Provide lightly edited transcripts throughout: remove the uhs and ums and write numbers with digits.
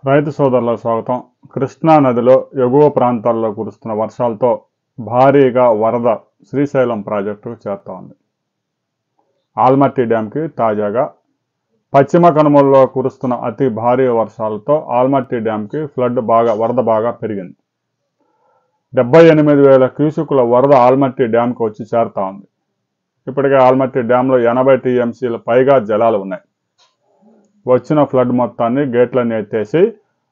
రైతు సోదరులకు స్వాగతం. కృష్ణా నదిలో ఎగువ ప్రాంతాల్లో కురుస్తున్న వర్షాలతో భారీగా వరద శ్రీశైలం ప్రాజెక్టుకు చేరుతా ఉంది. ఆల్మట్టి డ్యాంకి తాజాగా పశ్చిమ కనుమల్లో కురుస్తున్న అతి భారీ వర్షాలతో ఆల్మట్టి డ్యాంకి వరద బాగా పెరిగింది. 78,000 క్యూసెక్కుల వరద ఆల్మట్టి డ్యాంకి వచ్చి చేరుతా ఉంది. ఇప్పటికే ఆల్మట్టి డ్యాంలో 80 టీఎంసీల పైగా జలాలు ఉన్నాయి. వచ్చిన ఫ్లడ్ మొత్తాన్ని గేట్లన్నీ ఎత్తేసి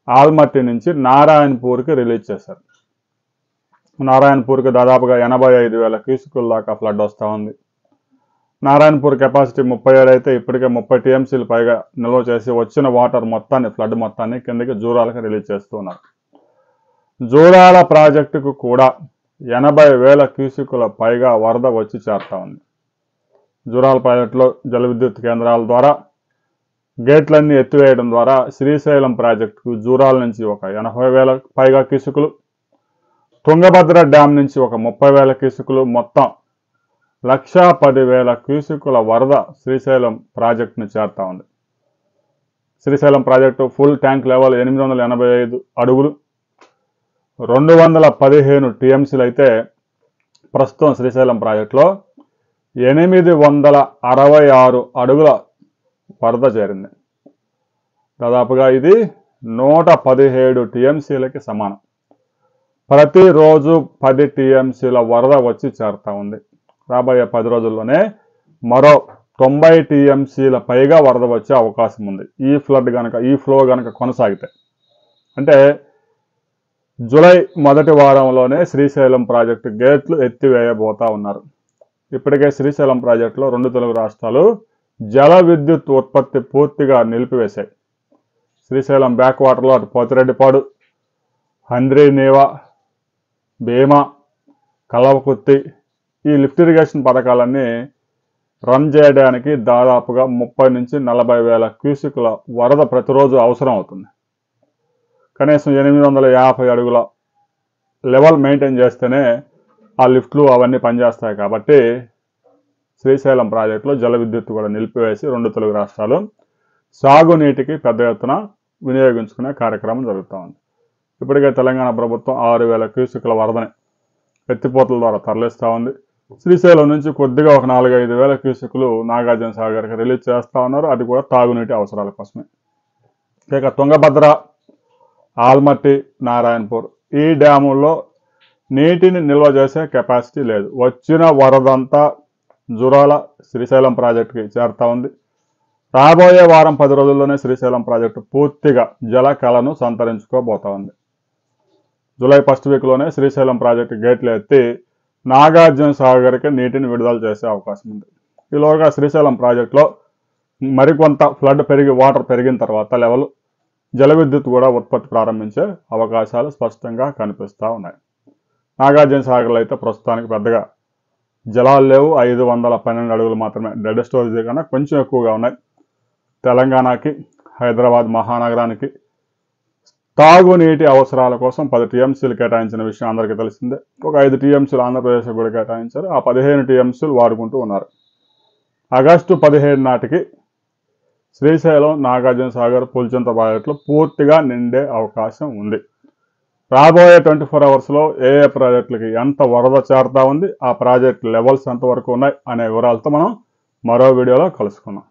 ఆల్మట్టి నుంచి నారాయణపూర్కి రిలీజ్ చేశారు. నారాయణపూర్కి దాదాపుగా 85,000 క్యూసెక్కుల దాకా ఫ్లడ్ వస్తూ ఉంది. నారాయణపూర్ కెపాసిటీ 37 అయితే ఇప్పటికే 30 టీఎంసీలు పైగా నిల్వ చేసి వచ్చిన వాటర్ మొత్తాన్ని ఫ్లడ్ మొత్తాన్ని కిందకి జూరాలకు రిలీజ్ చేస్తున్నారు. జూరాల ప్రాజెక్టుకు కూడా 80,000 క్యూసెక్కుల పైగా వరద వచ్చి చేరుతా ఉంది. జూరాల ప్రాజెక్టులో జల విద్యుత్ కేంద్రాల ద్వారా గేట్లన్నీ ఎత్తివేయడం ద్వారా శ్రీశైలం ప్రాజెక్టుకు జూరాల నుంచి ఒక 80,000 పైగా క్యూసెక్కులు, తుంగభద్ర డ్యాం నుంచి ఒక 30,000 క్యూసెక్కులు, మొత్తం 1,10,000 క్యూసెక్కుల వరద శ్రీశైలం ప్రాజెక్టును చేరుతా ఉంది. Srisailam project full tank level 885 అడుగులు, 215 టీఎంసీలు అయితే ప్రస్తుతం శ్రీశైలం ప్రాజెక్టులో 866 అడుగుల వరద చేరింది. దాదాపుగా ఇది 117 టీఎంసీలకి సమానం. ప్రతిరోజు 10 టీఎంసీల వరద వచ్చి చేరుతా ఉంది. రాబోయే 10 రోజుల్లోనే మరో 90 టీఎంసీల పైగా వరద వచ్చే అవకాశం ఉంది. ఈ ఫ్లో గనక కొనసాగితే, అంటే జూలై మొదటి వారంలోనే శ్రీశైలం ప్రాజెక్టు గేట్లు ఎత్తివేయబోతా ఉన్నారు. ఇప్పటికే శ్రీశైలం ప్రాజెక్టులో 2 తెలుగు రాష్ట్రాలు జల విద్యుత్ ఉత్పత్తి పూర్తిగా నిలిపివేశాయి. శ్రీశైలం బ్యాక్ వాటర్లో అటు పోతిరెడ్డిపాడు, హంద్రీనీవా, భీమా, కలవకుర్తి ఈ లిఫ్ట్ ఇరిగేషన్ పథకాలన్నీ రన్ చేయడానికి దాదాపుగా 30,000 నుంచి 40,000 క్యూసెక్కుల వరద ప్రతిరోజు అవసరం అవుతుంది. కనీసం 850 అడుగుల లెవెల్ మెయింటైన్ చేస్తేనే ఆ లిఫ్ట్లు అవన్నీ పనిచేస్తాయి. కాబట్టి శ్రీశైలం ప్రాజెక్టులో జల విద్యుత్ కూడా నిలిపివేసి 2 తెలుగు రాష్ట్రాలు సాగునీటికి పెద్ద ఎత్తున వినియోగించుకునే కార్యక్రమం జరుగుతూ ఉంది. ఇప్పటికే తెలంగాణ ప్రభుత్వం 6,000 క్యూసెక్కుల వరదని ఎత్తిపోతల ద్వారా తరలిస్తూ ఉంది. శ్రీశైలం నుంచి కొద్దిగా ఒక 4,000-5,000 క్యూసెక్కులు నాగార్జున సాగర్కి రిలీజ్ చేస్తూ ఉన్నారు. అది కూడా తాగునీటి అవసరాల కోసమే. ఇక తుంగభద్ర, ఆల్మట్టి, నారాయణపూర్ ఈ డ్యాముల్లో నీటిని నిల్వ చేసే కెపాసిటీ లేదు. వచ్చిన వరదంతా జూరాల శ్రీశైలం ప్రాజెక్టుకి చేరుతా ఉంది. రాబోయే వారం 10 రోజుల్లోనే శ్రీశైలం ప్రాజెక్టు పూర్తిగా జల కళను సంతరించుకోబోతా ఉంది. జూలై ఫస్ట్ వీక్లోనే శ్రీశైలం ప్రాజెక్టు గేట్లు ఎత్తి నాగార్జున సాగర్కి నీటిని విడుదల చేసే అవకాశం ఉంది. ఈలోగా శ్రీశైలం ప్రాజెక్టులో మరికొంత ఫ్లడ్ వాటర్ పెరిగిన తర్వాత లెవెల్ జల విద్యుత్ కూడా ఉత్పత్తి ప్రారంభించే అవకాశాలు స్పష్టంగా కనిపిస్తూ ఉన్నాయి. నాగార్జున సాగర్లో అయితే ప్రస్తుతానికి పెద్దగా జలాలు లేవు. 512 అడుగులు మాత్రమే. డెడ్ స్టోరేజ్ కన్నా కొంచెం ఎక్కువగా ఉన్నాయి. తెలంగాణకి, హైదరాబాద్ మహానగరానికి తాగునీటి అవసరాల కోసం 10 టీఎంసీలు కేటాయించిన విషయం అందరికీ తెలిసిందే. ఒక 5 టీఎంసీలు ఆంధ్రప్రదేశ్ కూడా కేటాయించారు. ఆ 15 టీఎంసీలు వాడుకుంటూ ఉన్నారు. ఆగస్టు 17 నాటికి శ్రీశైలం, నాగార్జున సాగర్, పులిచింత ప్రాజెక్టులు పూర్తిగా నిండే అవకాశం ఉంది. రాబోయే 24 అవర్స్లో ఏ ప్రాజెక్టులకి ఎంత వరద చేరుతా ఉంది, ఆ ప్రాజెక్ట్ లెవెల్స్ ఎంతవరకు ఉన్నాయి అనే వివరాలతో మనం మరో వీడియోలో కలుసుకుందాం.